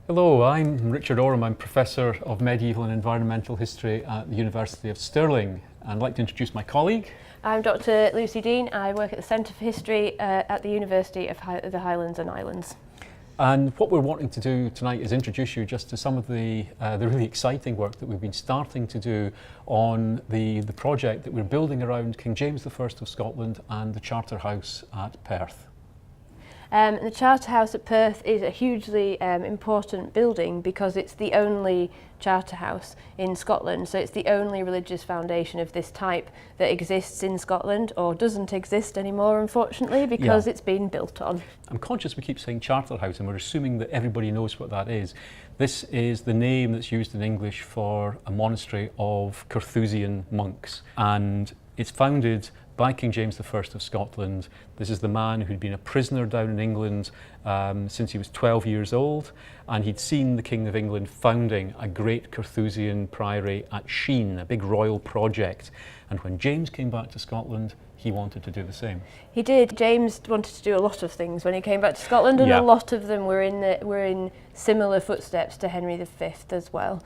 Hello, I'm Richard Oram. I'm Professor of Medieval and Environmental History at the University of Stirling. And I'd like to introduce my colleague. I'm Dr. Lucy Dean. I work at the Centre for History at the University of the Highlands and Islands. And what we're wanting to do tonight is introduce you just to some of the really exciting work that we've been starting to do on the project that we're building around King James I of Scotland and the Charterhouse at Perth. The Charterhouse at Perth is a hugely important building because it's the only Charterhouse in Scotland, so it's the only religious foundation of this type that exists in Scotland, or doesn't exist anymore unfortunately, because it's been built on. I'm conscious we keep saying Charterhouse and we're assuming that everybody knows what that is. This is the name that's used in English for a monastery of Carthusian monks, and it's founded by King James I of Scotland. This is the man who'd been a prisoner down in England since he was 12 years old, and he'd seen the King of England founding a great Carthusian priory at Sheen, a big royal project. And when James came back to Scotland, he wanted to do the same. He did. James wanted to do a lot of things when he came back to Scotland, and a lot of them were in similar footsteps to Henry V as well.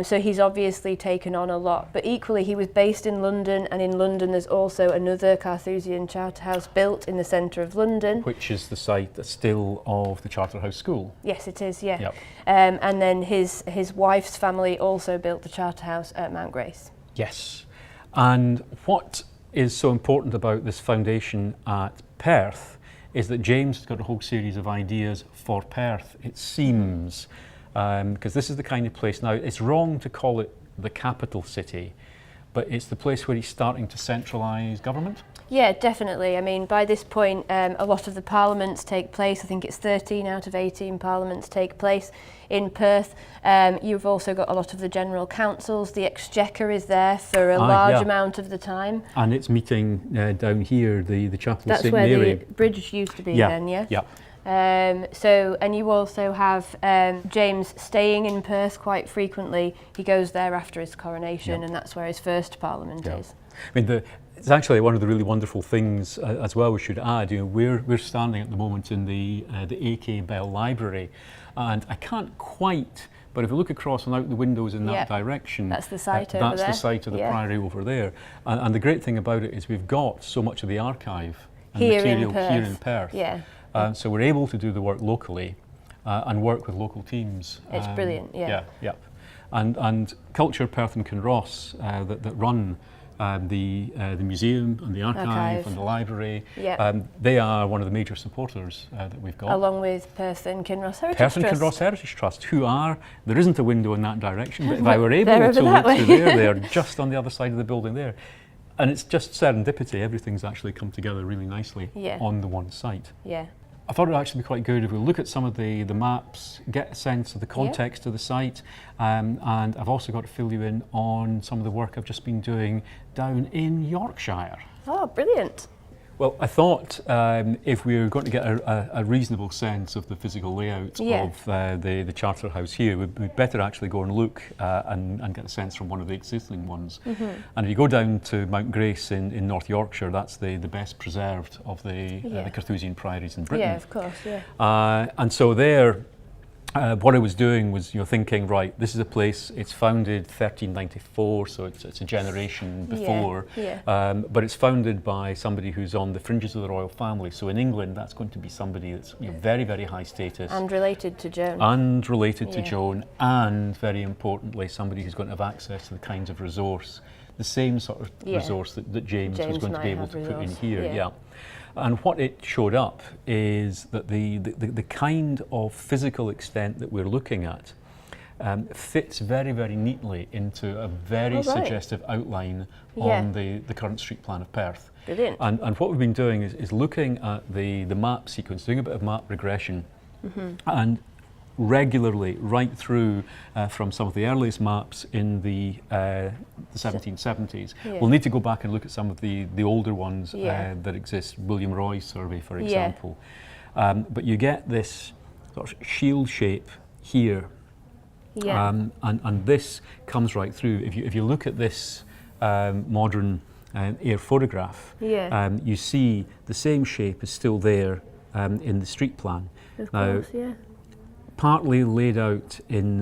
So he's obviously taken on a lot, but equally he was based in London, and in London there's also another Carthusian Charterhouse built in the centre of London. Which is the site still of the Charterhouse School. Yes, it is, yeah. Yep. And then his wife's family also built the Charterhouse at Mount Grace. Yes. And what is so important about this foundation at Perth is that James has got a whole series of ideas for Perth, it seems, because this is the kind of place, now it's wrong to call it the capital city, but it's the place where he's starting to centralise government. Yeah, definitely. I mean, by this point, a lot of the parliaments take place. I think it's 13 out of 18 parliaments take place in Perth. You've also got a lot of the general councils. The Exchequer is there for a large amount of the time. And it's meeting down here, the Chapel of St Mary. That's where the bridge used to be then, yeah? Yeah. And you also have James staying in Perth quite frequently. He goes there after his coronation, and that's where his first parliament is. I mean, it's actually one of the really wonderful things as well we should add. You know, we're standing at the moment in the AK Bell Library, and I can't quite, but if you look across and out the windows in that direction, that's the site over there. That's the site of the priory over there. And the great thing about it is we've got so much of the archive and material here in Perth. Yeah. So we're able to do the work locally and work with local teams. It's brilliant, yeah. Yeah. And Culture Perth and Kinross that run the museum and the archive and the library, they are one of the major supporters that we've got. Along with Perth and Kinross Heritage Perth and Trust. Kinross Heritage Trust, there isn't a window in that direction, but if I were able to look through there, they're just on the other side of the building there. And it's just serendipity, everything's actually come together really nicely on the one site. Yeah. I thought it would actually be quite good if we look at some of the maps, get a sense of the context of the site, and I've also got to fill you in on some of the work I've just been doing down in Yorkshire. Oh, brilliant. Well, I thought if we were going to get a reasonable sense of the physical layout of the Charterhouse here, we'd better actually go and look and get a sense from one of the existing ones. And if you go down to Mount Grace in North Yorkshire, that's the best preserved of the Carthusian priories in Britain. Yeah, of course, and so there, what I was doing was, thinking, right, this is a place, it's founded 1394, so it's a generation before, but it's founded by somebody who's on the fringes of the royal family. So in England, that's going to be somebody that's very, very high status. And related to Joan. And related to Joan, and very importantly, somebody who's going to have access to the kinds of resource, the same sort of resource that James was going to be able to put in here. And what it showed up is that the kind of physical extent that we're looking at fits very, very neatly into a very suggestive outline on the current street plan of Perth. Brilliant. And what we've been doing is looking at the map sequence, doing a bit of map regression, and regularly right through from some of the earliest maps in the 1770s. We'll need to go back and look at some of the older ones that exist, William Roy's survey, for example. But you get this sort of shield shape here, and this comes right through. If you look at this modern air photograph, you see the same shape is still there in the street plan. Of course, partly laid out in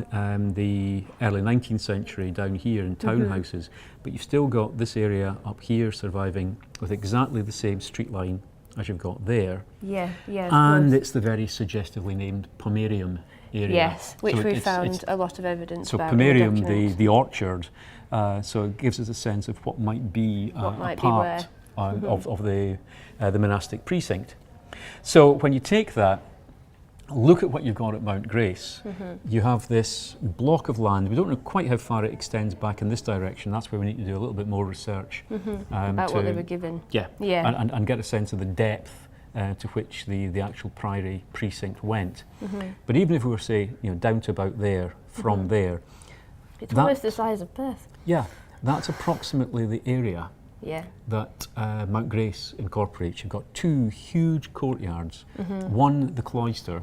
the early 19th century down here in townhouses, but you've still got this area up here surviving with exactly the same street line as you've got there. Yeah, yeah. And it's the very suggestively named Pomerium area. Yes, which So we it's found a lot of evidence so about. Pomerium, the orchard, so it gives us a sense of what might be a part of the monastic precinct. So when you take that, look at what you've got at Mount Grace. You have this block of land. We don't know quite how far it extends back in this direction. That's where we need to do a little bit more research. About what they were given. Yeah, yeah. And get a sense of the depth to which the actual priory precinct went. But even if we were, say, down to about there, from there. It's almost the size of Perth. Yeah, that's approximately the area yeah. that Mount Grace incorporates. You've got two huge courtyards, one the cloister,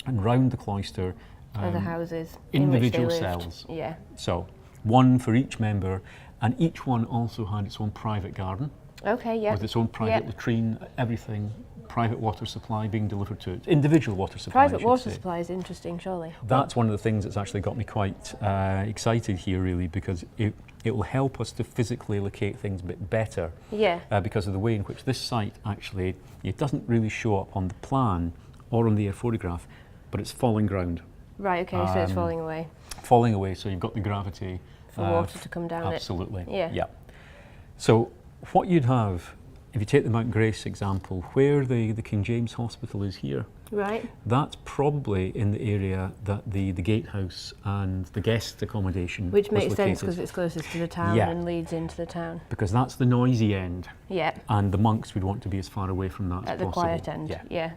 and round the cloister are the houses individual in which they cells. lived. Yeah. So one for each member, and each one also had its own private garden. Okay, yeah. With its own private latrine, everything, private water supply being delivered to it. Individual water supply. Private water supply is interesting, surely. That's one of the things that's actually got me quite excited here, really, because it will help us to physically locate things a bit better. Yeah. Because of the way in which this site actually, it doesn't really show up on the plan or on the air photograph, but it's falling ground. Right, okay, so it's falling away. Falling away, so you've got the gravity. For water to come down absolutely. it. Yeah. So what you'd have, if you take the Mount Grace example, where the King James Hospital is here, right, that's probably in the area that the gatehouse and the guest accommodation which was makes located. sense because it's closest to the town and leads into the town. Because that's the noisy end. Yeah. And the monks would want to be as far away from that as possible. At the quiet end, yeah.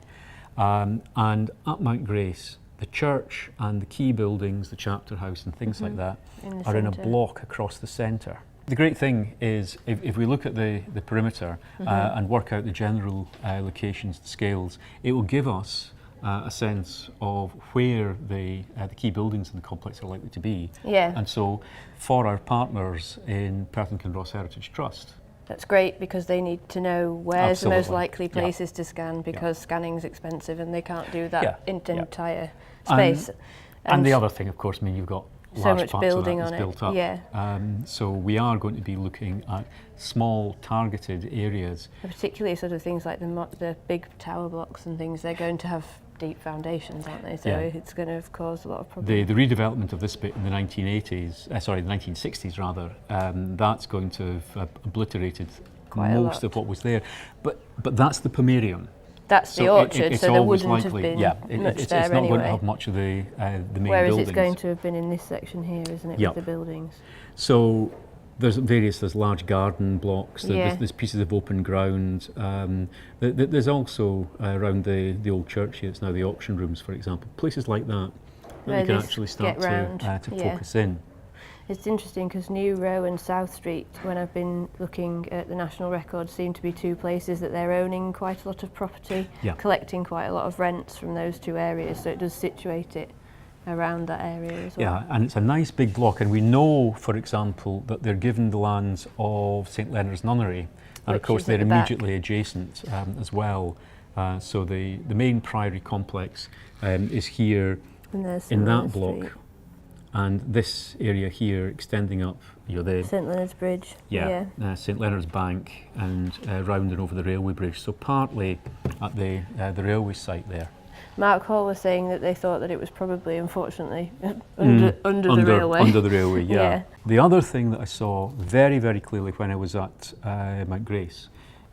And at Mount Grace, the church and the key buildings, the chapter house and things like that are in a block across the centre. The great thing is, if we look at the perimeter and work out the general locations and scales, it will give us a sense of where the key buildings in the complex are likely to be. Yeah. And so for our partners in Perth and Kinross Heritage Trust, that's great because they need to know where's the most likely places to scan because scanning's expensive and they can't do that entire space. And the other thing, of course, you've got so much parts building of that on that's built up. Yeah. So we are going to be looking at small targeted areas. And particularly sort of things like the big tower blocks and things, they're going to have deep foundations, aren't they? So it's going to have caused a lot of problems. The redevelopment of this bit in the 1960s rather, that's going to have obliterated most of what was there. But that's the Pomerium. That's the orchard, so there wouldn't have been much it's there not anyway. going to have much of the main buildings. Whereas it's going to have been in this section here, isn't it, with the buildings? So there's large garden blocks, there's pieces of open ground. There's also around the old church here, it's now the auction rooms, for example, places like that that you can actually start to focus in. It's interesting because New Row and South Street, when I've been looking at the National Records, seem to be two places that they're owning quite a lot of property, collecting quite a lot of rents from those two areas, so it does situate it around that area as well. Yeah, and it's a nice big block, and we know, for example, that they're given the lands of St Leonard's Nunnery, and of course they're immediately adjacent as well. So the main priory complex is here in that block. And this area here extending up, the St Leonard's Bridge. St Leonard's Bank and round and over the railway bridge. So partly at the railway site there. Mark Hall was saying that they thought that it was probably, unfortunately, under the railway. Under the railway, yeah. The other thing that I saw very, very clearly when I was at Mount Grace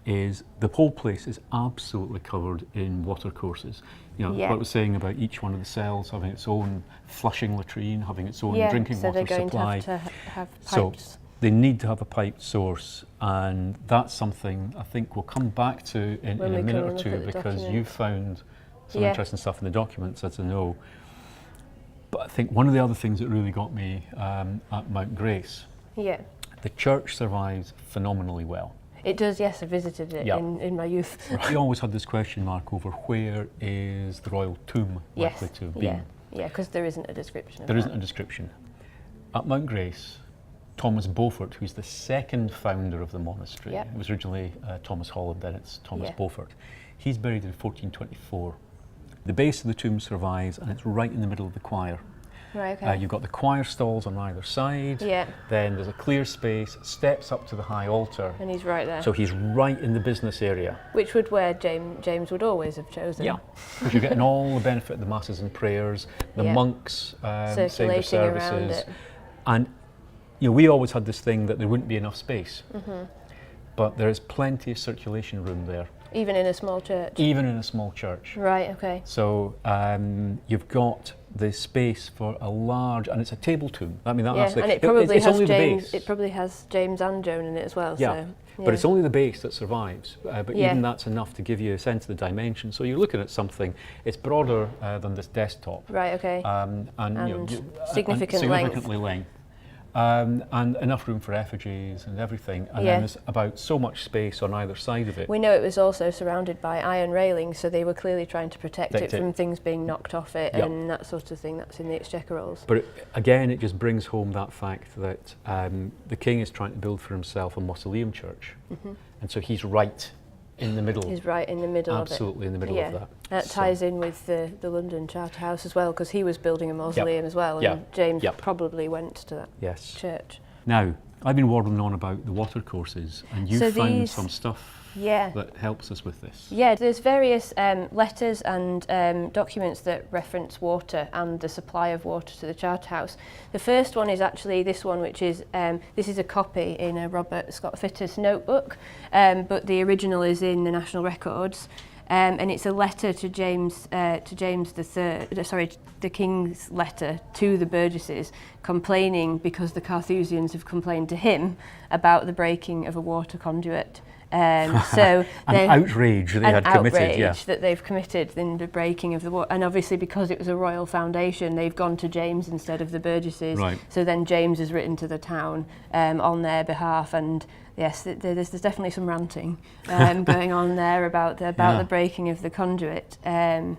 is the whole place is absolutely covered in water courses. What I was saying about each one of the cells having its own flushing latrine, having its own drinking water supply. So they're going to have pipes. So they need to have a piped source, and that's something I think we'll come back to in a minute or two, because you found some interesting stuff in the documents, as I know. But I think one of the other things that really got me at Mount Grace, the church survives phenomenally well. It does, yes, I visited it in my youth. We always had this question mark over where is the royal tomb likely to have been. Yeah, because there isn't a description of There isn't a description. At Mount Grace, Thomas Beaufort, who's the second founder of the monastery, it was originally Thomas Holland, then it's Thomas Beaufort, he's buried in 1424. The base of the tomb survives, and it's right in the middle of the choir. Right, okay. You've got the choir stalls on either side. Yeah. Then there's a clear space, steps up to the high altar. And he's right there. So he's right in the business area. Which would where James would always have chosen. Yeah, because you're getting all the benefit of the masses and prayers, the monks say their services. Around it. And we always had this thing that there wouldn't be enough space. But there is plenty of circulation room there. Even in a small church? Even in a small church. Right, okay. So you've got the space for a large, and it's a table tomb. I mean, and it probably has James and Joan in it as well. Yeah, so, but it's only the base that survives. But even that's enough to give you a sense of the dimension. So you're looking at something, it's broader than this desktop. Right, okay. And significantly length. And enough room for effigies and everything, and then there's about so much space on either side of it. We know it was also surrounded by iron railings, so they were clearly trying to protect it from things being knocked off it and that sort of thing. That's in the Exchequer Rolls. But again, it just brings home that fact that the king is trying to build for himself a mausoleum church, and so he's right in the middle. He's right in the middle of it. Absolutely in the middle of that. That ties in with the London Charterhouse as well, because he was building a mausoleum as well, and James probably went to that church. Now, I've been waddling on about the watercourses, and you found some stuff that helps us with this. Yeah, there's various letters and documents that reference water and the supply of water to the Charterhouse. The first one is actually this one, which is, this is a copy in a Robert Scott Fitter's notebook, but the original is in the National Records. And it's a letter to James III, sorry, the King's letter to the Burgesses, complaining because the Carthusians have complained to him about the breaking of a water conduit. So an outrage they had committed, that they've committed in the breaking of the water, and obviously because it was a royal foundation, they've gone to James instead of the Burgesses. Right. So then James has written to the town on their behalf, and yes, there's definitely some ranting going on there about the breaking of the conduit, and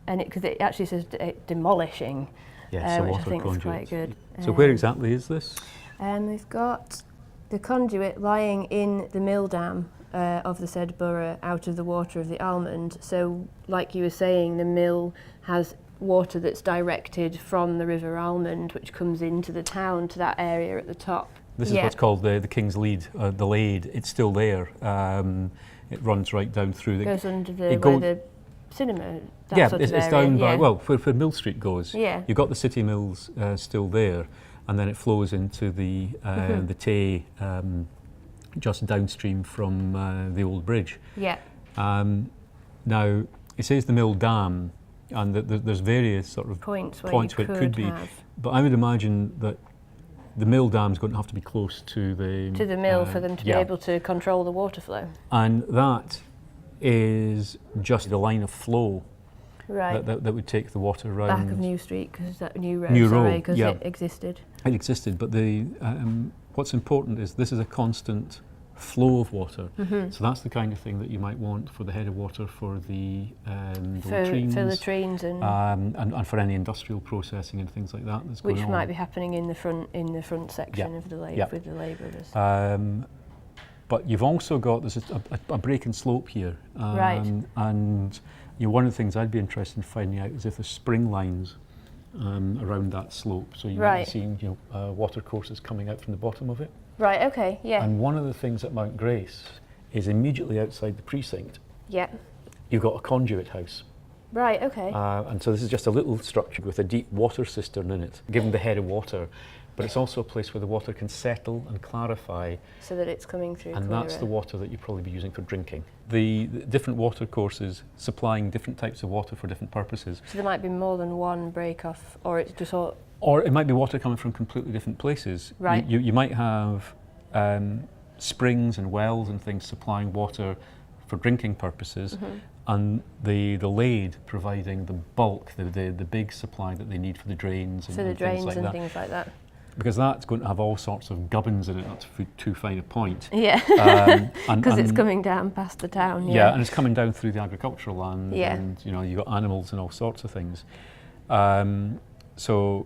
because it actually says demolishing, which I think is quite good. So where exactly is this? We've got the conduit lying in the mill dam of the said borough out of the water of the Almond. So like you were saying, the mill has water that's directed from the River Almond, which comes into the town to that area at the top. This is what's called the King's Lead, the Lade. It's still there. It runs right down through. It goes under where the cinema. It's down by, well, where Mill Street goes. Yeah. You've got the City Mills still there, and then it flows into the Tay just downstream from the old bridge. Yeah. Now, it says the Mill Dam, and there's various sort of points where it could be. But I would imagine that the mill dam's going to have to be close to the mill for them to be able to control the water flow. And that is just the line of flow that would take the water around. Back of New Street, because that New Road, because it existed. It existed, but what's important is this is a constant flow of water. So that's the kind of thing that you might want for the head of water for the latrines. For latrines and for any industrial processing and things like that that's going on. Which might be happening in the front section of the with the labourers. But you've also got there's a break and slope here. And one of the things I'd be interested in finding out is if there's spring lines around that slope. So you might be seeing water courses coming out from the bottom of it. Right, okay, yeah. And one of the things at Mount Grace is immediately outside the precinct. Yeah. You've got a conduit house. Right, okay. And so this is just a little structure with a deep water cistern in it, given the head of water. But it's also a place where the water can settle and clarify. So that it's coming through and clearer. That's the water that you'd probably be using for drinking. The different water courses supplying different types of water for different purposes. So there might be more than one break-off, or it's just all... Or it might be water coming from completely different places. Right. You might have springs and wells and things supplying water for drinking purposes, and the Lade providing the bulk, the big supply that they need for the drains and, things like that. Because that's going to have all sorts of gubbins in it, not too fine a point. Yeah, because it's coming down past the town. Yeah, and it's coming down through the agricultural land, and you've got animals and all sorts of things. So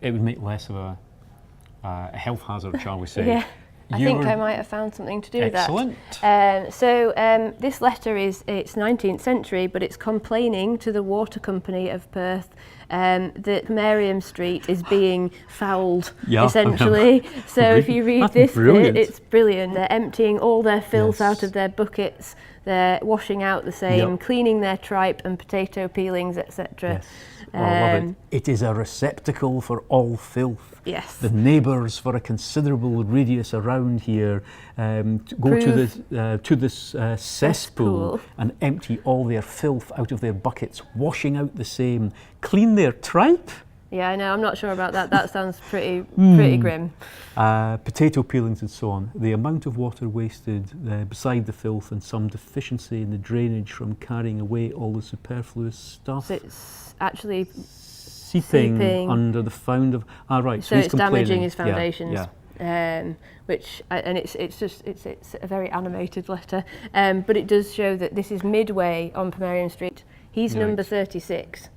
it would make less of a health hazard, shall we say, I think I might have found something to do with that. Excellent. So this letter it's 19th century, but it's complaining to the Water Company of Perth that Miriam Street is being fouled, essentially. So if you read this bit, it's brilliant. They're emptying all their filth out of their buckets. They're washing out the same, cleaning their tripe and potato peelings, etc. Yes. I love it. It is a receptacle for all filth. Yes. The neighbours for a considerable radius around here go to this cesspool and empty all their filth out of their buckets, washing out the same, clean their tripe. Yeah, I know. I'm not sure about that. That sounds pretty grim. Potato peelings and so on. The amount of water wasted beside the filth and some deficiency in the drainage from carrying away all the superfluous stuff. So it's actually seeping under the found of. So it's damaging his foundations. Which it's a very animated letter, but it does show that this is midway on Pomerium Street. He's number 36.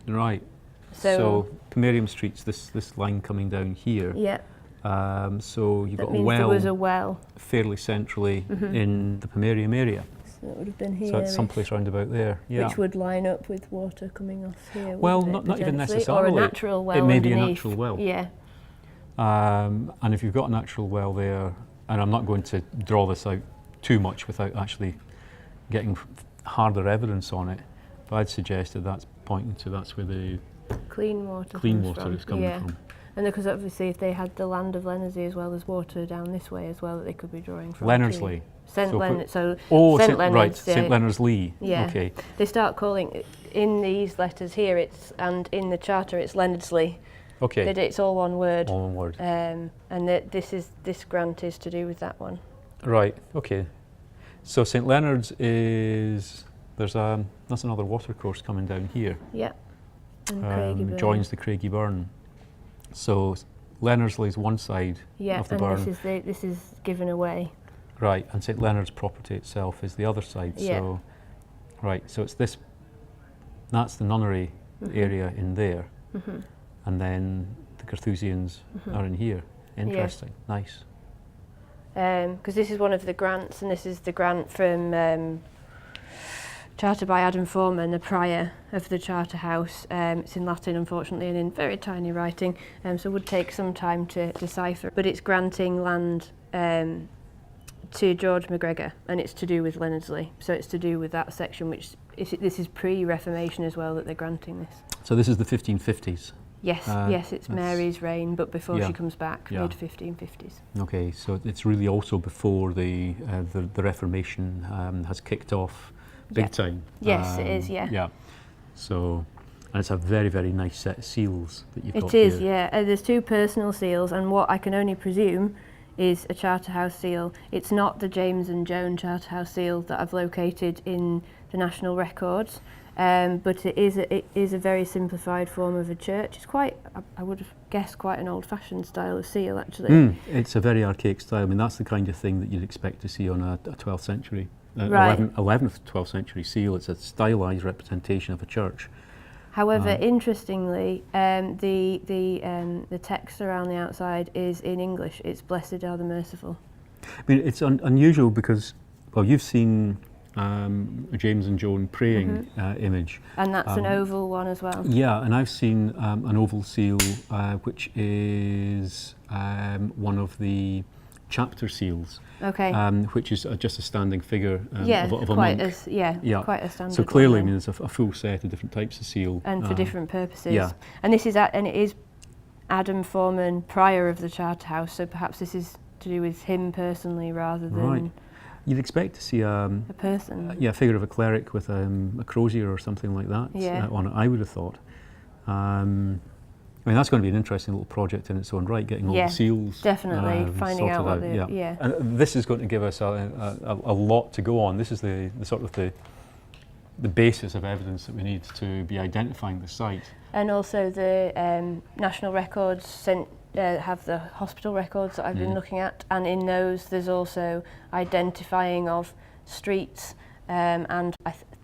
Right. So Pomerium Street's this line coming down here. Yeah. So you've that got means there was a well fairly centrally in the Pomerium area. So it would have been here. So it's someplace round about there. Yeah. Which would line up with water coming off here. Well, not even necessarily. Or a natural well. It may be a underneath. natural well. Yeah. And if you've got a natural well there, and I'm not going to draw this out too much without actually getting harder evidence on it, but I'd suggest that that's pointing to that's where the clean water is coming from. And because obviously if they had the land of Leonardsey as well as water down this way as well that they could be drawing from. Leonardsey. St Leonards. St Leonards. St Leonards-Lee. Yeah. Okay. They start calling in these letters here and in the charter it's Leonardslee. Okay. It's all one word. All one word. And that this grant is to do with that one. Right. Okay. So St Leonards that's another watercourse coming down here. Yeah. And joins the Craigie Burn. So Leonardslee is one side of the burn. Yeah, and this is given away. Right, and St Leonard's property itself is the other side. Yeah. So, right, so it's this. That's the nunnery area in there, and then the Carthusians are in here. Interesting, nice. Because this is one of the grants, and this is the grant from charter by Adam Foreman, the prior of the Charterhouse. It's in Latin, unfortunately, and in very tiny writing, so it would take some time to decipher. But it's granting land to George MacGregor, and it's to do with Leonardslee. So it's to do with that section, which this is pre-Reformation as well that they're granting this. So this is the 1550s? Yes, it's Mary's reign, but before she comes back, mid-1550s. Okay, so it's really also before the Reformation has kicked off big time. Yes, it is, Yeah. So, and it's a very, very nice set of seals that you've got here. It is, here. yeah. There's two personal seals, and what I can only presume is a Charterhouse seal. It's not the James and Joan Charterhouse seal that I've located in the National Records, but it is a very simplified form of a church. It's quite, I would have guessed, quite an old-fashioned style of seal, actually. It's a very archaic style. I mean, that's the kind of thing that you'd expect to see on a 12th century, 11th, 12th century seal. It's a stylised representation of a church. However, interestingly, the text around the outside is in English. It's "Blessed are the merciful." I mean, it's unusual because, well, you've seen a James and Joan praying image, and that's an oval one as well. Yeah, and I've seen an oval seal, which is one of the chapter seals. Okay. Which is just a standing figure of a quite monk. Quite a standard. So clearly, one, I mean, there's a full set of different types of seal, and for different purposes. Yeah. And this is and it is Adam Foreman, prior of the Charterhouse. So perhaps this is to do with him personally rather than. Right. You'd expect to see a person. A figure of a cleric with a crozier or something like that on it. I would have thought. I mean, that's going to be an interesting little project in its own right, getting all the seals. Definitely, finding out what And this is going to give us a lot to go on. This is the sort of the basis of evidence that we need to be identifying the site. And also the National Records have the hospital records that I've been looking at, and in those there's also identifying of streets, and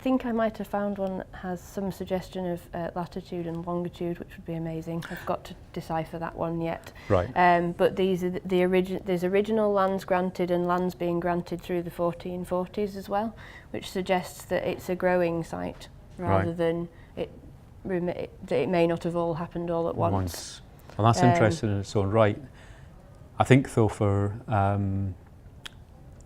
think I might have found one that has some suggestion of latitude and longitude, which would be amazing. I've got to decipher that one yet. Right. But these are there's original lands granted and lands being granted through the 1440s as well, which suggests that it's a growing site rather than that it may not have all happened all at once. Well, that's interesting in its own right. I think, though, for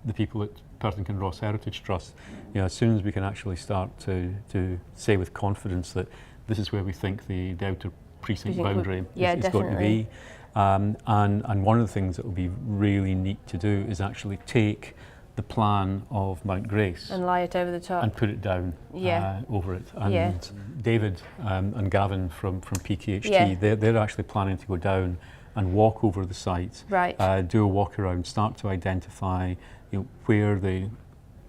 the people at Perth and Ross Heritage Trust, you know, as soon as we can actually start to say with confidence that this is where we think the outer precinct boundary is going to be, and one of the things that will be really neat to do is actually take the plan of Mount Grace and lie it over the top and put it down over it. And David and Gavin from PKHT, they're actually planning to go down and walk over the site, do a walk around, start to identify, you know, where they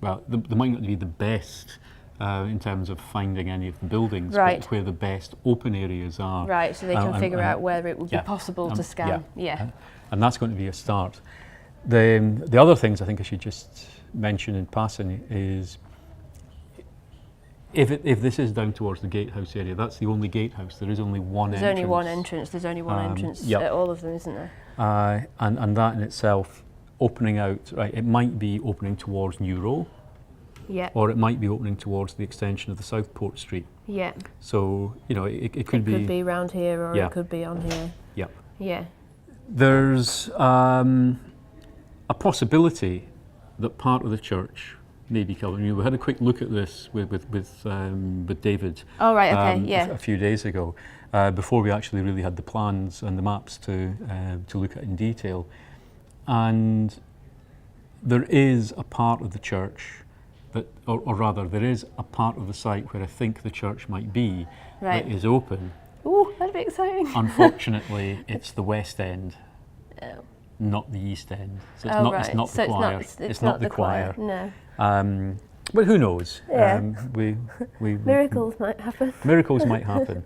might not be the best in terms of finding any of the buildings, but where the best open areas are. Right, so they can figure out whether it would be possible to scan. And that's going to be a start. The other things I think I should just mention in passing is, if this is down towards the gatehouse area, that's the only gatehouse. There is only one entrance. There's only one entrance. There's only one entrance at all of them, isn't there? And that in itself, opening out, right, it might be opening towards New Row, or it might be opening towards the extension of the Southport Street. So, you know, it could be... It could be round here, or it could be on here. There's a possibility that part of the church may be covered. You know, we had a quick look at this with David a few days ago, before we actually really had the plans and the maps to look at in detail. And there is a part of the church that, or rather, there is a part of the site where I think the church might be that is open. Ooh, that'd be exciting. Unfortunately, it's the west end, not the east end. So it's not the choir. It's not the choir. No. But who knows? We miracles might happen. Miracles might happen.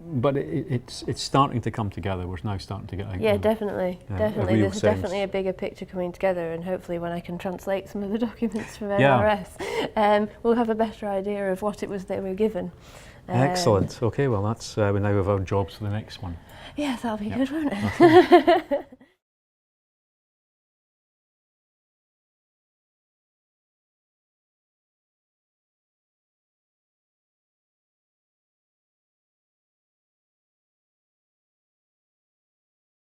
But it's starting to come together. We're now starting to get definitely. There's definitely a bigger picture coming together, and hopefully when I can translate some of the documents from NRS, we'll have a better idea of what it was they were given. Excellent. Okay, well that's we now have our jobs for the next one. Yeah, that'll be good, won't it?